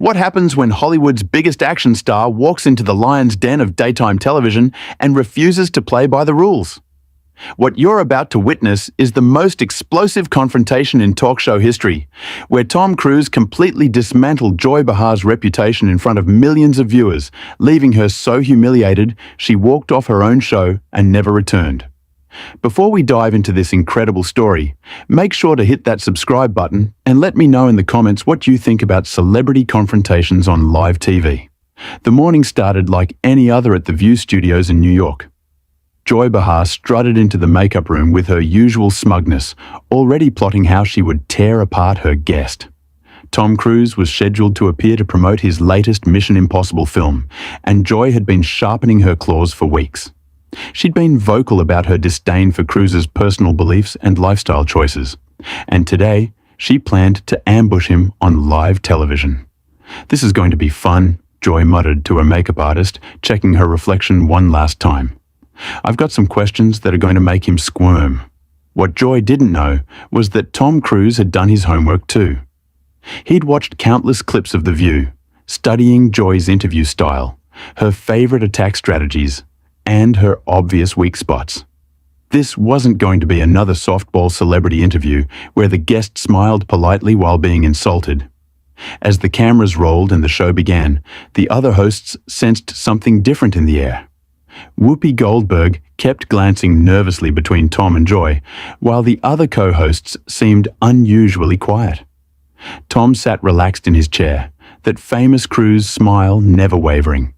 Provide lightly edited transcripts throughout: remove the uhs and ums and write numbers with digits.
What happens when Hollywood's biggest action star walks into the lion's den of daytime television and refuses to play by the rules? What you're about to witness is the most explosive confrontation in talk show history, where Tom Cruise completely dismantled Joy Behar's reputation in front of millions of viewers, leaving her so humiliated she walked off her own show and never returned. Before we dive into this incredible story, make sure to hit that subscribe button and let me know in the comments what you think about celebrity confrontations on live TV. The morning started like any other at the View Studios in New York. Joy Behar strutted into the makeup room with her usual smugness, already plotting how she would tear apart her guest. Tom Cruise was scheduled to appear to promote his latest Mission Impossible film, and Joy had been sharpening her claws for weeks. She'd been vocal about her disdain for Cruise's personal beliefs and lifestyle choices, and today she planned to ambush him on live television. "This is going to be fun," Joy muttered to her makeup artist, checking her reflection one last time. "I've got some questions that are going to make him squirm." What Joy didn't know was that Tom Cruise had done his homework too. He'd watched countless clips of The View, studying Joy's interview style, her favorite attack strategies, and her obvious weak spots. This wasn't going to be another softball celebrity interview where the guest smiled politely while being insulted. As the cameras rolled and the show began, the other hosts sensed something different in the air. Whoopi Goldberg kept glancing nervously between Tom and Joy, while the other co-hosts seemed unusually quiet. Tom sat relaxed in his chair, that famous Cruise smile never wavering.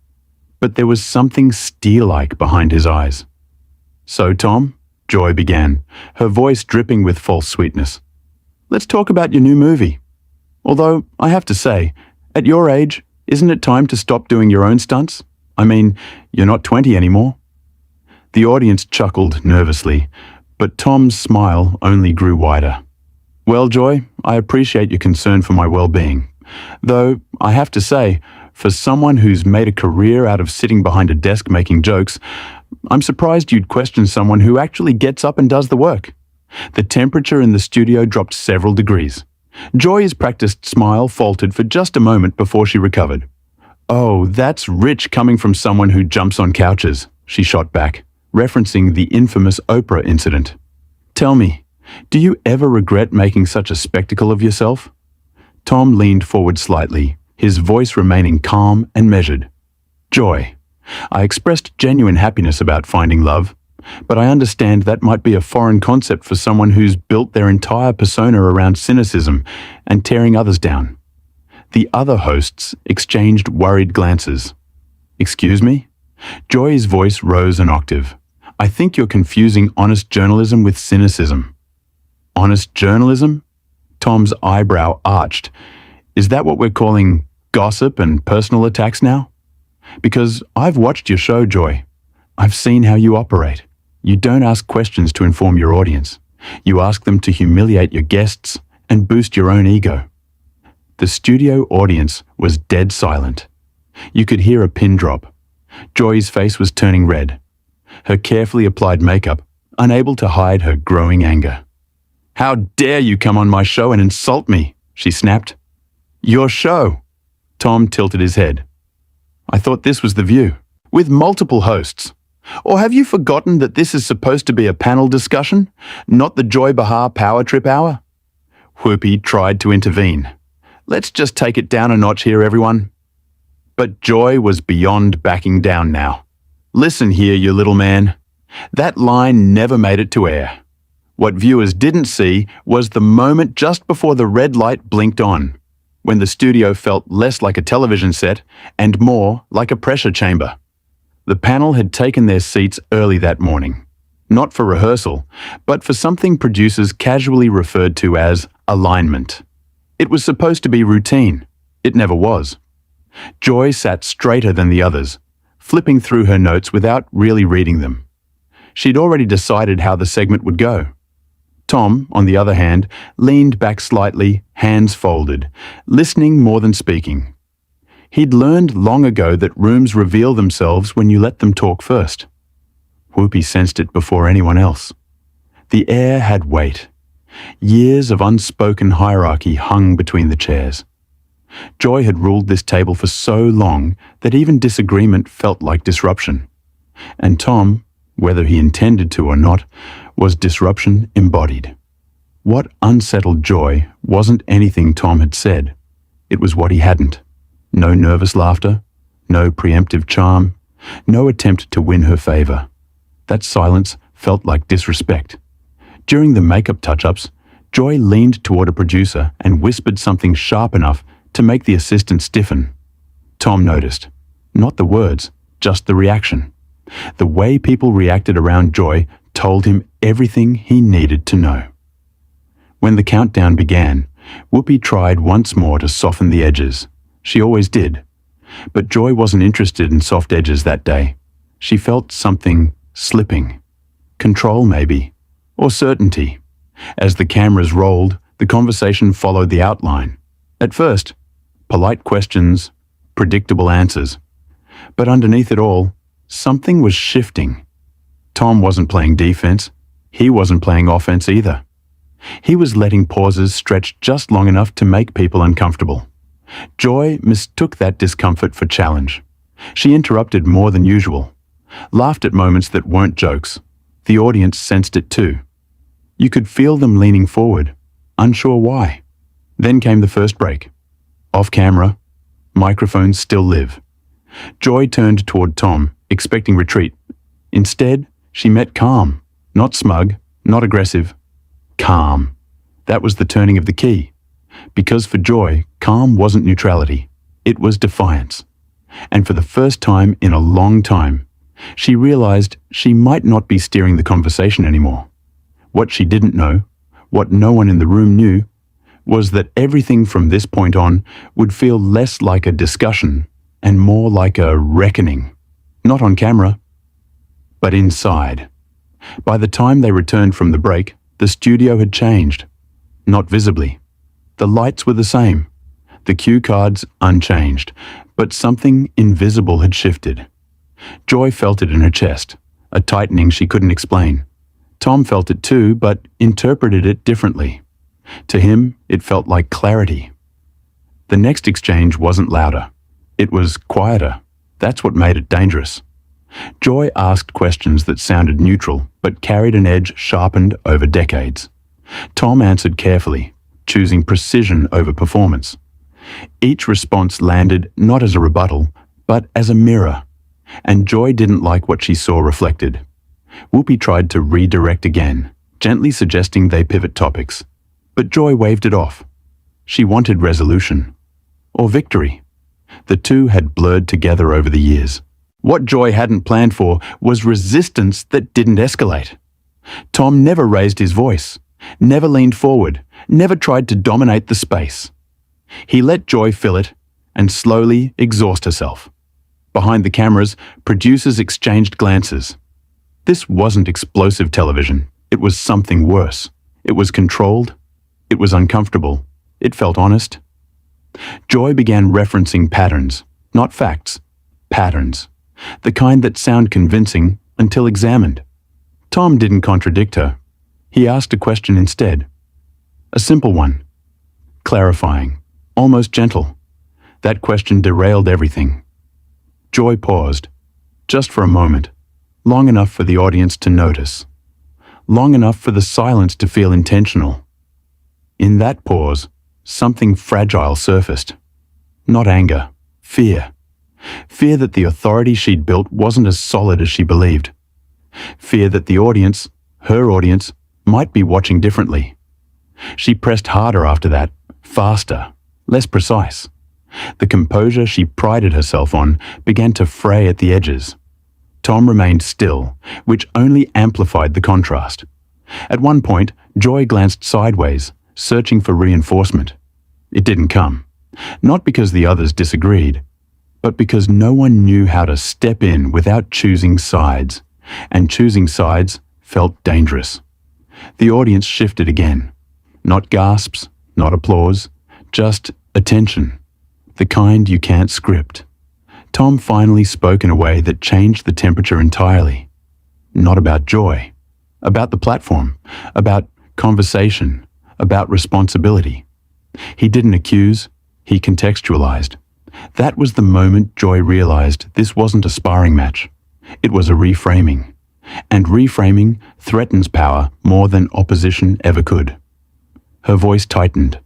But there was something steel-like behind his eyes. "So, Tom," Joy began, her voice dripping with false sweetness, "let's talk about your new movie. Although, I have to say, at your age, isn't it time to stop doing your own stunts? I mean, you're not 20 anymore." The audience chuckled nervously, but Tom's smile only grew wider. "Well, Joy, I appreciate your concern for my well-being. Though, I have to say, for someone who's made a career out of sitting behind a desk making jokes, I'm surprised you'd question someone who actually gets up and does the work." The temperature in the studio dropped several degrees. Joy's practiced smile faltered for just a moment before she recovered. "Oh, that's rich coming from someone who jumps on couches," she shot back, referencing the infamous Oprah incident. "Tell me, do you ever regret making such a spectacle of yourself?" Tom leaned forward slightly, his voice remaining calm and measured. "Joy, I expressed genuine happiness about finding love, but I understand that might be a foreign concept for someone who's built their entire persona around cynicism and tearing others down." The other hosts exchanged worried glances. "Excuse me?" Joy's voice rose an octave. "I think you're confusing honest journalism with cynicism." "Honest journalism?" Tom's eyebrow arched. "Is that what we're calling gossip and personal attacks now? Because I've watched your show, Joy. I've seen how you operate. You don't ask questions to inform your audience. You ask them to humiliate your guests and boost your own ego." The studio audience was dead silent. You could hear a pin drop. Joy's face was turning red, her carefully applied makeup unable to hide her growing anger. "How dare you come on my show and insult me?" she snapped. "Your show?" Tom tilted his head. "I thought this was The View, with multiple hosts. Or have you forgotten that this is supposed to be a panel discussion, not the Joy Behar Power Trip Hour?" Whoopi tried to intervene. "Let's just take it down a notch here, everyone." But Joy was beyond backing down now. "Listen here, you little man. That line never made it to air. What viewers didn't see was the moment just before the red light blinked on, when the studio felt less like a television set and more like a pressure chamber. The panel had taken their seats early that morning, not for rehearsal, but for something producers casually referred to as alignment. It was supposed to be routine. It never was. Joy sat straighter than the others, flipping through her notes without really reading them. She'd already decided how the segment would go. Tom, on the other hand, leaned back slightly, hands folded, listening more than speaking. He'd learned long ago that rooms reveal themselves when you let them talk first. Whoopi sensed it before anyone else. The air had weight. Years of unspoken hierarchy hung between the chairs. Joy had ruled this table for so long that even disagreement felt like disruption. And Tom, whether he intended to or not, was disruption embodied. What unsettled Joy wasn't anything Tom had said. It was what he hadn't. No nervous laughter, no preemptive charm, no attempt to win her favor. That silence felt like disrespect. During the makeup touch-ups, Joy leaned toward a producer and whispered something sharp enough to make the assistant stiffen. Tom noticed. Not the words, just the reaction. The way people reacted around Joy told him everything he needed to know. When the countdown began, Whoopi tried once more to soften the edges. She always did. But Joy wasn't interested in soft edges that day. She felt something slipping. Control, maybe. Or certainty. As the cameras rolled, the conversation followed the outline. At first, polite questions, predictable answers. But underneath it all, something was shifting. Tom wasn't playing defense. He wasn't playing offense either. He was letting pauses stretch just long enough to make people uncomfortable. Joy mistook that discomfort for challenge. She interrupted more than usual, laughed at moments that weren't jokes. The audience sensed it too. You could feel them leaning forward, unsure why. Then came the first break. Off camera, microphones still live. Joy turned toward Tom, expecting retreat. Instead, she met calm, not smug, not aggressive. Calm. That was the turning of the key. Because for Joy, calm wasn't neutrality. It was defiance. And for the first time in a long time, she realized she might not be steering the conversation anymore. What she didn't know, what no one in the room knew, was that everything from this point on would feel less like a discussion and more like a reckoning. Not on camera, but inside. By the time they returned from the break, the studio had changed. Not visibly. The lights were the same. The cue cards unchanged, but something invisible had shifted. Joy felt it in her chest, a tightening she couldn't explain. Tom felt it too, but interpreted it differently. To him, it felt like clarity. The next exchange wasn't louder. It was quieter. That's what made it dangerous. Joy asked questions that sounded neutral, but carried an edge sharpened over decades. Tom answered carefully, choosing precision over performance. Each response landed not as a rebuttal, but as a mirror. And Joy didn't like what she saw reflected. Whoopi tried to redirect again, gently suggesting they pivot topics. But Joy waved it off. She wanted resolution. Or victory. The two had blurred together over the years. What Joy hadn't planned for was resistance that didn't escalate. Tom never raised his voice, never leaned forward, never tried to dominate the space. He let Joy fill it and slowly exhaust herself. Behind the cameras, producers exchanged glances. This wasn't explosive television. It was something worse. It was controlled. It was uncomfortable. It felt honest. Joy began referencing patterns, not facts. Patterns. The kind that sound convincing until examined. Tom didn't contradict her. He asked a question instead. A simple one. Clarifying. Almost gentle. That question derailed everything. Joy paused. Just for a moment. Long enough for the audience to notice. Long enough for the silence to feel intentional. In that pause, something fragile surfaced. Not anger. Fear. Fear that the authority she'd built wasn't as solid as she believed. Fear that the audience, her audience, might be watching differently. She pressed harder after that, faster, less precise. The composure she prided herself on began to fray at the edges. Tom remained still, which only amplified the contrast. At one point, Joy glanced sideways, searching for reinforcement. It didn't come. Not because the others disagreed, but because no one knew how to step in without choosing sides, and choosing sides felt dangerous. The audience shifted again. Not gasps, not applause, just attention, the kind you can't script. Tom finally spoke in a way that changed the temperature entirely. Not about Joy, about the platform, about conversation, about responsibility. He didn't accuse, He contextualized. That was the moment Joy realized this wasn't a sparring match. It was a reframing. And reframing threatens power more than opposition ever could. Her voice tightened.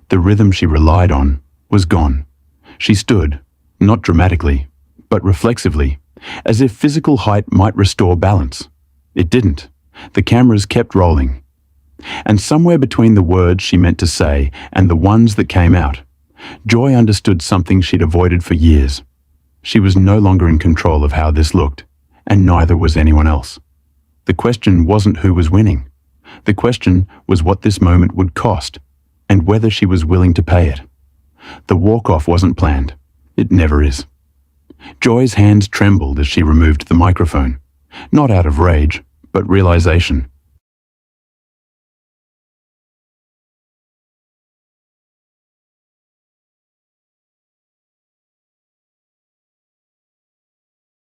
The rhythm she relied on was gone. She stood, not dramatically, but reflexively, as if physical height might restore balance. It didn't. The cameras kept rolling. And somewhere between the words she meant to say and the ones that came out, Joy understood something she'd avoided for years. She was no longer in control of how this looked, and neither was anyone else. The question wasn't who was winning. The question was what this moment would cost, and whether she was willing to pay it. The walk-off wasn't planned. It never is. Joy's hands trembled as she removed the microphone, not out of rage, but realization.